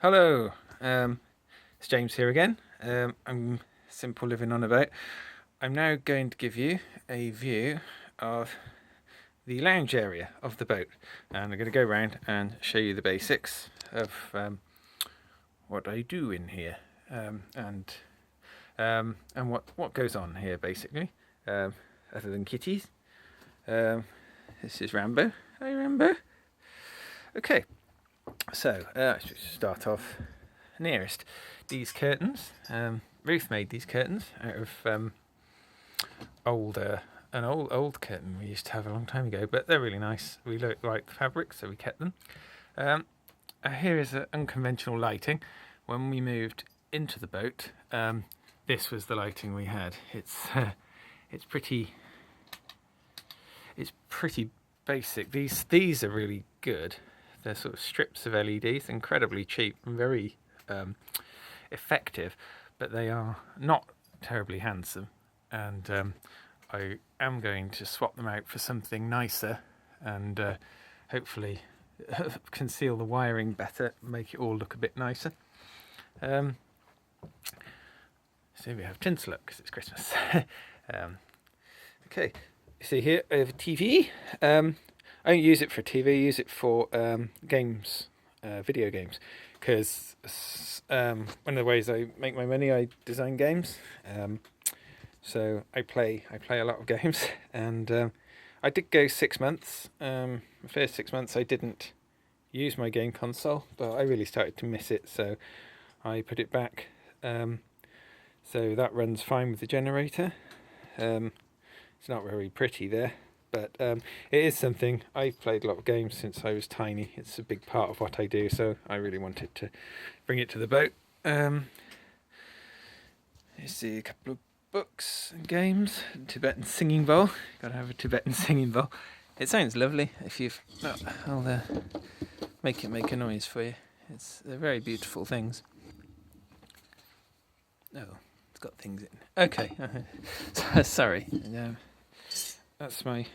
Hello, it's James here again. I'm Simple Living on a Boat. I'm now going to give you a view of the lounge area of the boat, and I'm going to go around and show you the basics of what I do in here, and what goes on here basically, other than kitties. This is Rambo. Hi Rambo. Okay. So, let's just start off nearest. These curtains, Ruth made these curtains out of an old curtain we used to have a long time ago, but they're really nice. We like the fabric, so we kept them. Here is unconventional lighting. When we moved into the boat, this was the lighting we had. It's pretty basic. These are really good. They're sort of strips of LEDs, incredibly cheap and very effective, but they are not terribly handsome. And I am going to swap them out for something nicer and hopefully conceal the wiring better, make it all look a bit nicer. So we have tinsel up because it's Christmas. Okay, you see here I have a TV. I don't use it for TV, I use it for games, video games, because one of the ways I make my money, I design games. So I play a lot of games, and I did go 6 months. The first 6 months I didn't use my game console, but I really started to miss it, so I put it back. So that runs fine with the generator. It's not very pretty there. But it is something. I've played a lot of games since I was tiny. It's a big part of what I do, so I really wanted to bring it to the boat. You see a couple of books and games. Tibetan singing bowl. Got to have a Tibetan singing bowl. It sounds lovely. If you've, I'll make it make a noise for you. They're very beautiful things. Oh, it's got things in. Okay, sorry. That's my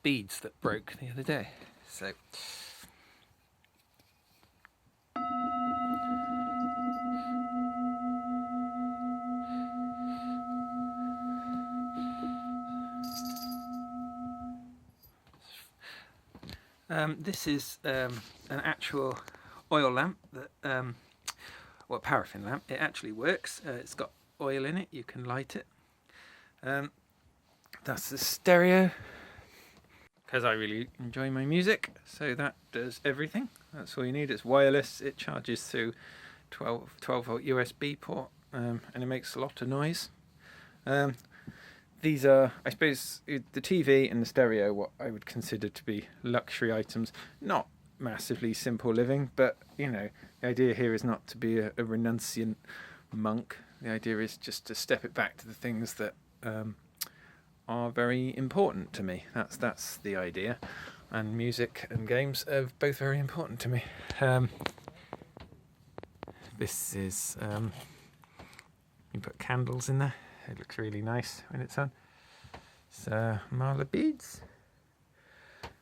beads that broke the other day. So this is an actual oil lamp that paraffin lamp. It actually works. It's got oil in it. You can light it. That's the stereo, because I really enjoy my music, so that does everything. That's all you need. It's wireless. It charges through 12 volt USB port, and it makes a lot of noise. These are, I suppose, the TV and the stereo, what I would consider to be luxury items. Not massively simple living, but the idea here is not to be a renunciant monk. The idea is just to step it back to the things that are very important to me. That's the idea, and music and games are both very important to me. This is you put candles in there. It looks really nice when it's on. So mala beads.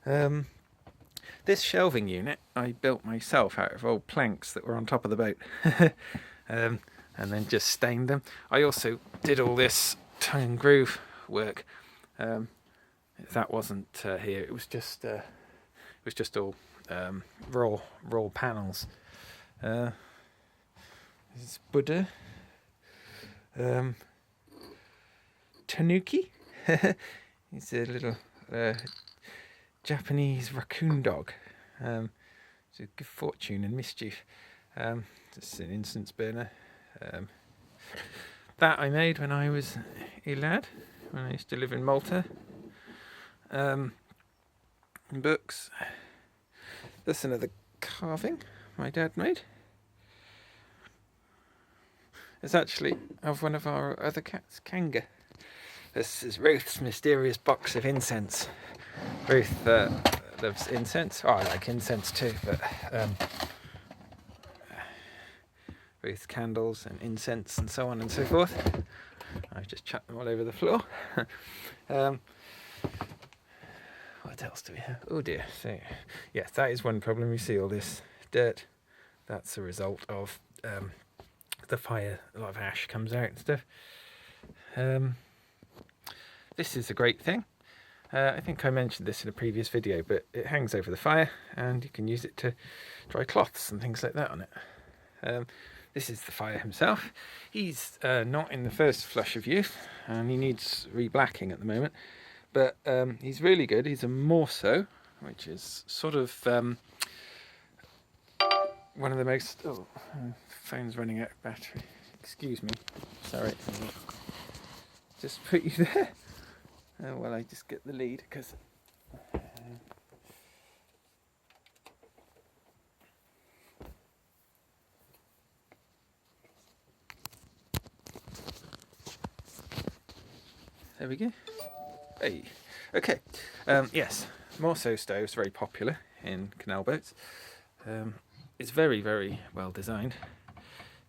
This shelving unit I built myself out of old planks that were on top of the boat, and then just stained them. I also did all this tongue and groove work. That wasn't here. It was just all raw panels. This is Buddha. Tanuki. He's a little Japanese raccoon dog. It's a good fortune and mischief. This is an incense burner. That I made when I was a lad, when I used to live in Malta. Books. That's another carving my dad made. It's actually of one of our other cats, Kanga. This is Ruth's mysterious box of incense. Ruth loves incense. Oh, I like incense too, but Ruth's candles and incense and so on and so forth. I've just chucked them all over the floor. What else do we have? Oh dear. So, yes, that is one problem. You see all this dirt that's a result of the fire. A lot of ash comes out and stuff. This is a great thing. I think I mentioned this in a previous video, but it hangs over the fire and you can use it to dry cloths and things like that on it. This is the fire himself. He's not in the first flush of youth and he needs re-blacking at the moment, but he's really good. He's a Morso, which is sort of one of the most... Oh, phone's running out of battery. Excuse me. Sorry. Just put you there. Oh, well, I just get the lead because... There we go. Hey. Okay. Yes, Morso stove's very popular in canal boats. It's very, very well designed.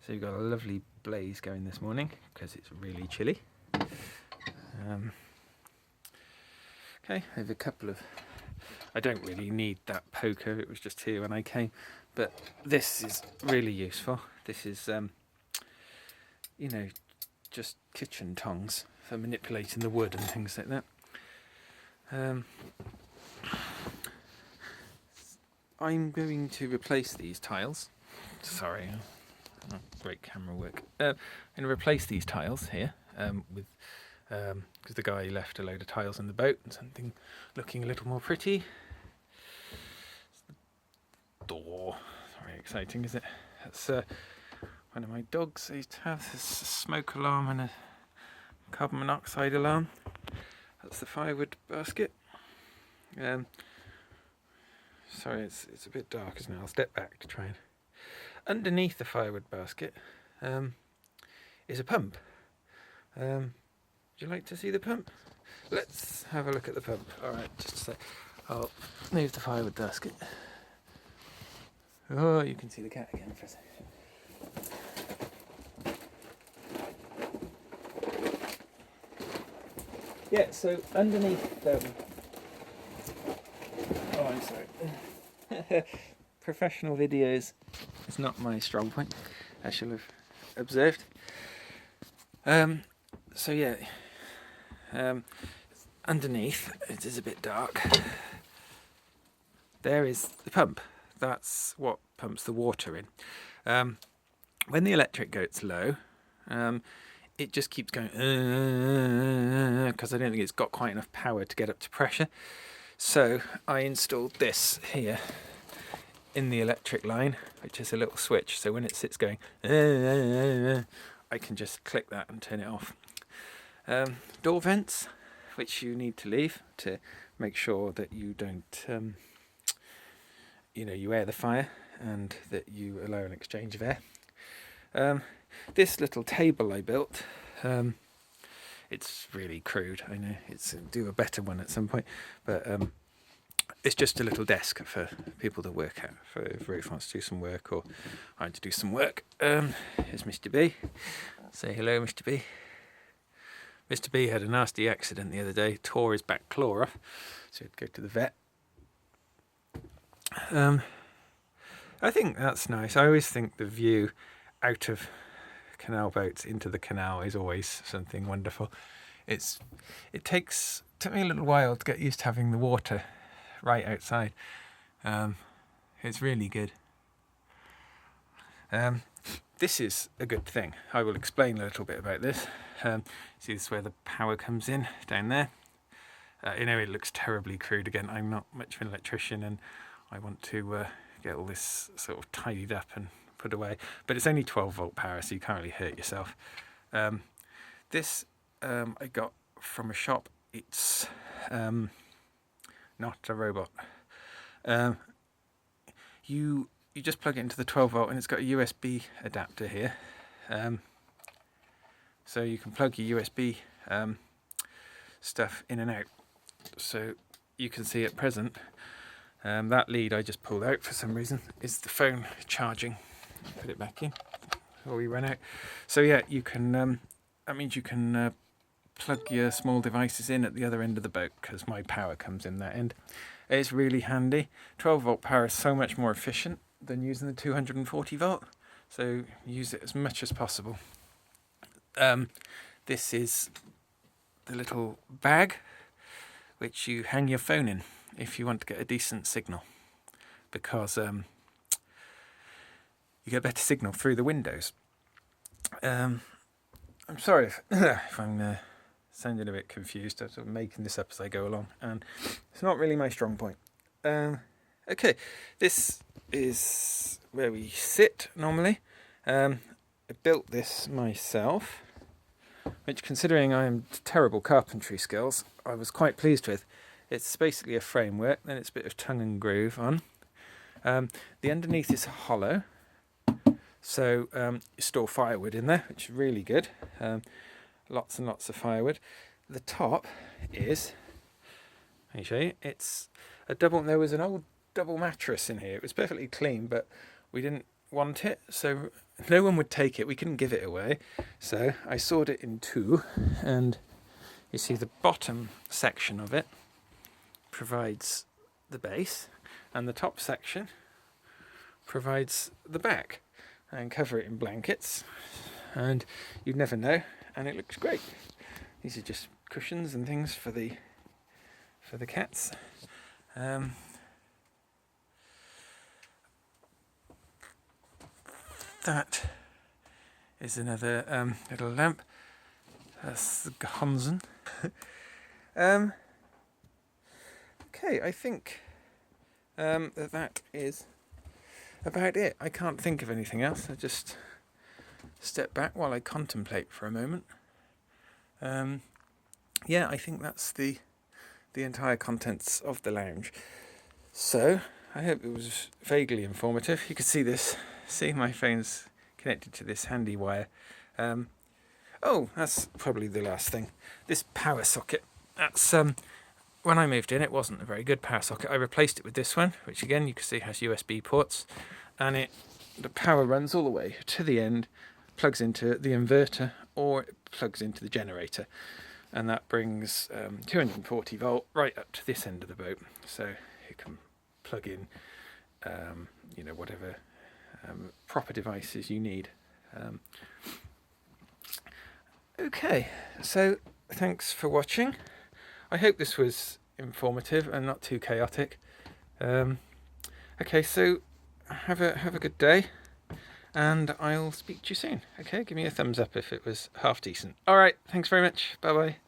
So you've got a lovely blaze going this morning because it's really chilly. Okay, I have a couple of... I don't really need that poker, it was just here when I came. But this is really useful. This is, you know, just kitchen tongs for manipulating the wood and things like that. I'm going to replace these tiles. Sorry, not great camera work. I'm going to replace these tiles here with... because the guy left a load of tiles in the boat and something looking a little more pretty. Door. Very exciting, is it? That's one of my dogs. I used to have this smoke alarm and a carbon monoxide alarm. That's the firewood basket. Sorry, it's a bit dark, isn't it? I'll step back to try and... Underneath the firewood basket is a pump. Would you like to see the pump? Let's have a look at the pump. Alright, just a sec. I'll move the firewood basket. Oh, you can see the cat again for a second. Yeah, so underneath... Oh, I'm sorry. Professional videos is not my strong point, as you'll have observed. So yeah, underneath, it is a bit dark, there is the pump. That's what pumps the water in. When the electric goes low, it just keeps going, because I don't think it's got quite enough power to get up to pressure. So I installed this here in the electric line, which is a little switch, so when it sits going, I can just click that and turn it off. Door vents, which you need to leave to make sure that you don't, you air the fire and that you allow an exchange of air. This little table I built, it's really crude, I know, do a better one at some point, but it's just a little desk for people to work at, for if Ruth wants to do some work or I want to do some work. Here's Mr. B. Say hello, Mr. B. Mr. B had a nasty accident the other day, tore his back claw off, so he'd go to the vet. I think that's nice. I always think the view out of canal boats into the canal is always something wonderful. It took me a little while to get used to having the water right outside. It's really good. This is a good thing. I will explain a little bit about this. See, this is where the power comes in, down there. It looks terribly crude again. I'm not much of an electrician and I want to get all this sort of tidied up and put away. But it's only 12 volt power, so you can't really hurt yourself. This I got from a shop. It's not a robot. You just plug it into the 12 volt and it's got a USB adapter here. So you can plug your USB stuff in and out. So you can see at present, that lead I just pulled out for some reason is the phone charging. Put it back in before we run out. So yeah, you can, that means you can plug your small devices in at the other end of the boat because my power comes in that end. It's really handy. 12 volt power is so much more efficient than using the 240 volt, so use it as much as possible. This is the little bag which you hang your phone in if you want to get a decent signal, because you get better signal through the windows. I'm sorry if I'm sounding a bit confused. I'm sort of making this up as I go along, and it's not really my strong point. Okay, this is where we sit normally. I built this myself, which, considering I am terrible carpentry skills, I was quite pleased with. It's basically a framework, then it's a bit of tongue and groove on. The underneath is hollow, so you store firewood in there, which is really good. Lots and lots of firewood. The top is, let me show you, it's a double. There was an old double mattress in here. It was perfectly clean, but we didn't want it, so no one would take it. We couldn't give it away, so I sawed it in two, and you see the bottom section of it provides the base, and the top section provides the back, and cover it in blankets, and you'd never know, and it looks great. These are just cushions and things for the cats. That is another little lamp. That's the Hansen. Okay, I think that is about it. I can't think of anything else. I just step back while I contemplate for a moment. Yeah, I think that's the entire contents of the lounge. So I hope it was vaguely informative. You can see this. See, my phone's connected to this handy wire. Oh, that's probably the last thing. This power socket. That's when I moved in, it wasn't a very good power socket. I replaced it with this one, which again you can see has USB ports, and the power runs all the way to the end, plugs into the inverter, or it plugs into the generator, and that brings 240 volt right up to this end of the boat. So you can plug in, whatever proper devices you need. Okay, so thanks for watching. I hope this was informative and not too chaotic. Okay, so have a good day, and I'll speak to you soon. Okay, give me a thumbs up if it was half decent. All right, thanks very much. Bye bye.